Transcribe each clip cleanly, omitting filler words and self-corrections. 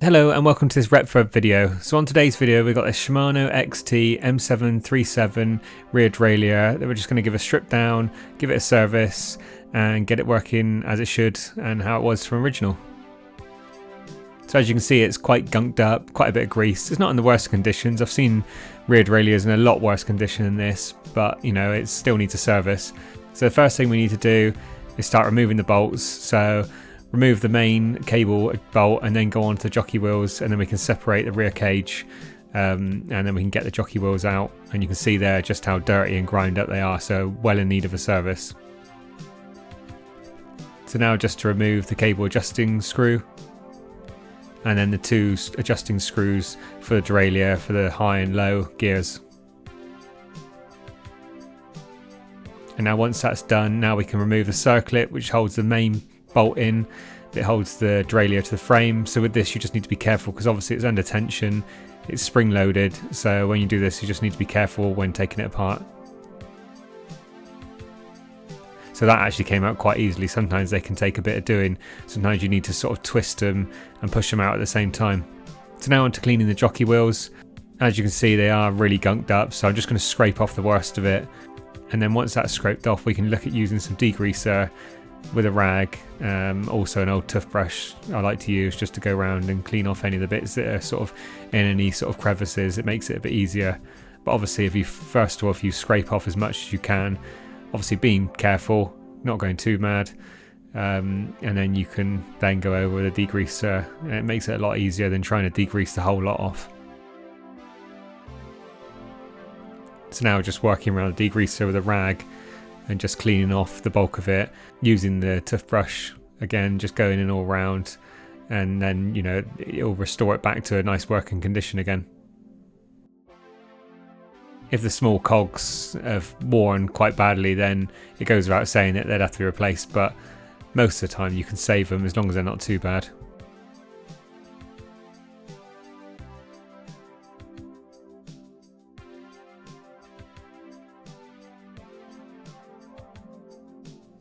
Hello and welcome to this Retfurb video. So on today's video we've got a Shimano XT M737 rear derailleur that we're just going to give a strip down, give it a service and get it working as it should and how it was from original. So as you can see, it's quite gunked up, quite a bit of grease. It's not in the worst conditions. I've seen rear derailleurs in a lot worse condition than this, but you know, it still needs a service. So the first thing we need to do is start removing the bolts. So remove the main cable bolt and then go on to the jockey wheels, and then we can separate the rear cage and then we can get the jockey wheels out, and you can see there just how dirty and ground up they are, so well in need of a service. So now just to remove the cable adjusting screw and then the two adjusting screws for the derailleur for the high and low gears. And now once that's done, now we can remove the circlip which holds the main bolt in. It holds the derailleur to the frame, so with this you just need to be careful because obviously it's under tension, it's spring loaded, so when you do this you just need to be careful when taking it apart. So that actually came out quite easily. Sometimes they can take a bit of doing, sometimes you need to sort of twist them and push them out at the same time. So now on to cleaning the jockey wheels. As you can see, they are really gunked up, so I'm just going to scrape off the worst of it, and then once that's scraped off we can look at using some degreaser with a rag, also an old toothbrush I like to use just to go around and clean off any of the bits that are sort of in any sort of crevices. It makes it a bit easier, but obviously if you scrape off as much as you can, obviously being careful, not going too mad, and then you can then go over with a degreaser, and it makes it a lot easier than trying to degrease the whole lot off. So now just working around the degreaser with a rag and just cleaning off the bulk of it, using the toothbrush again, just going in all round, and then you know it'll restore it back to a nice working condition again. If the small cogs have worn quite badly, then it goes without saying that they'd have to be replaced, but most of the time you can save them as long as they're not too bad.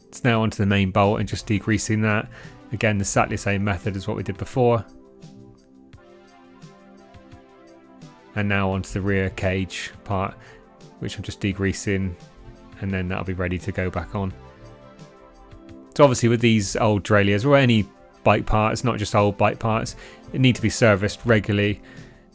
It's now onto the main bolt and just degreasing that. Again, exactly the same method as what we did before. And now onto the rear cage part, which I'm just degreasing, and then that'll be ready to go back on. So obviously with these old derailleurs or any bike parts, not just old bike parts, they need to be serviced regularly.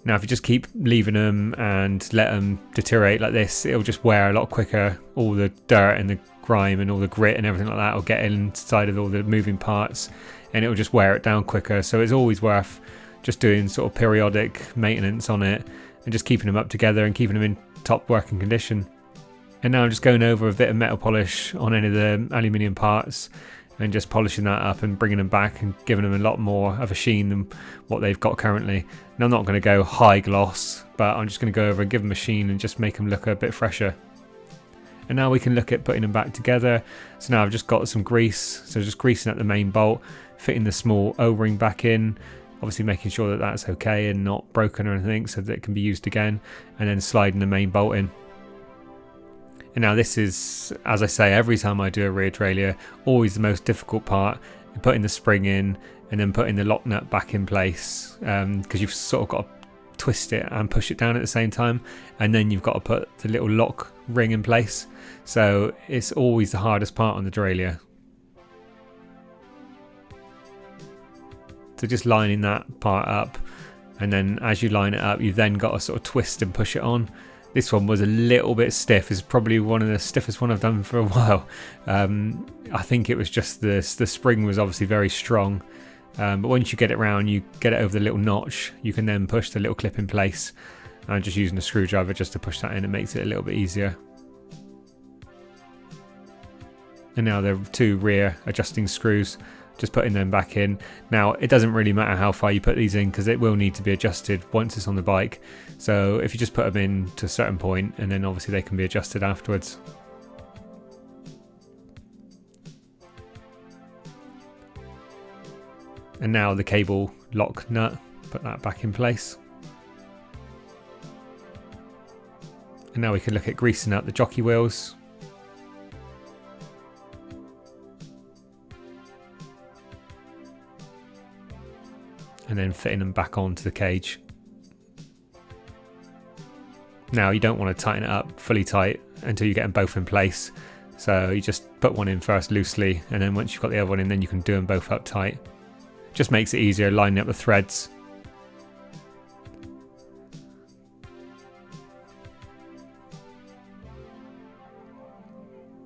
Now if you just keep leaving them and let them deteriorate like this, it'll just wear a lot quicker. All the dirt and the grime and all the grit and everything like that will get inside of all the moving parts, and it'll just wear it down quicker. So it's always worth just doing sort of periodic maintenance on it and just keeping them up together and keeping them in top working condition. And now I'm just going over a bit of metal polish on any of the aluminium parts and just polishing that up and bringing them back and giving them a lot more of a sheen than what they've got currently. And I'm not going to go high gloss, but I'm just going to go over and give them a sheen and just make them look a bit fresher. And now we can look at putting them back together. So now I've just got some grease, so just greasing up the main bolt, fitting the small O-ring back in, obviously making sure that that's okay and not broken or anything so that it can be used again, and then sliding the main bolt in. And now this is, as I say, every time I do a rear derailleur, always the most difficult part, putting the spring in and then putting the lock nut back in place, because you've sort of got to twist it and push it down at the same time, and then you've got to put the little lock ring in place. So it's always the hardest part on the derailleur. So just lining that part up, and then as you line it up you've then got to sort of twist and push it on. This one was a little bit stiff. It's probably one of the stiffest one I've done for a while. I think it was just the spring was obviously very strong, but once you get it round, you get it over the little notch, you can then push the little clip in place. I'm just using a screwdriver just to push that in. It makes it a little bit easier. And now the two rear adjusting screws, just putting them back in. Now it doesn't really matter how far you put these in because it will need to be adjusted once it's on the bike. So if you just put them in to a certain point, and then obviously they can be adjusted afterwards. And now the cable lock nut, put that back in place. And now we can look at greasing up the jockey wheels. and then fitting them back onto the cage. Now you don't want to tighten it up fully tight until you get them both in place. So you just put one in first loosely, and then once you've got the other one in, then you can do them both up tight. Just makes it easier lining up the threads.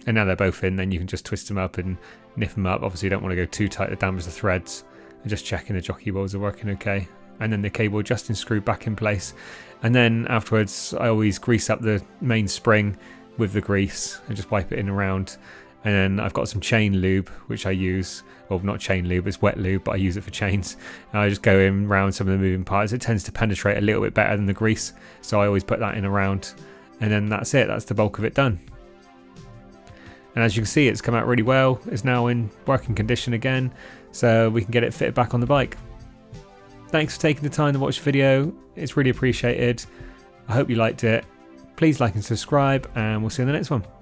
And now they're both in, then you can just twist them up and nip them up. Obviously you don't want to go too tight to damage the threads. And just checking the jockey balls are working okay. And then the cable adjusting screw back in place. And then afterwards I always grease up the main spring with the grease and just wipe it in around. And then I've got some chain lube which I use, well not chain lube, it's wet lube, but I use it for chains. And I just go in around some of the moving parts. It tends to penetrate a little bit better than the grease, so I always put that in around. And then that's it, that's the bulk of it done. And as you can see, it's come out really well. It's now in working condition again, so we can get it fitted back on the bike. Thanks for taking the time to watch the video. It's really appreciated. I hope you liked it. Please like and subscribe, and we'll see you in the next one.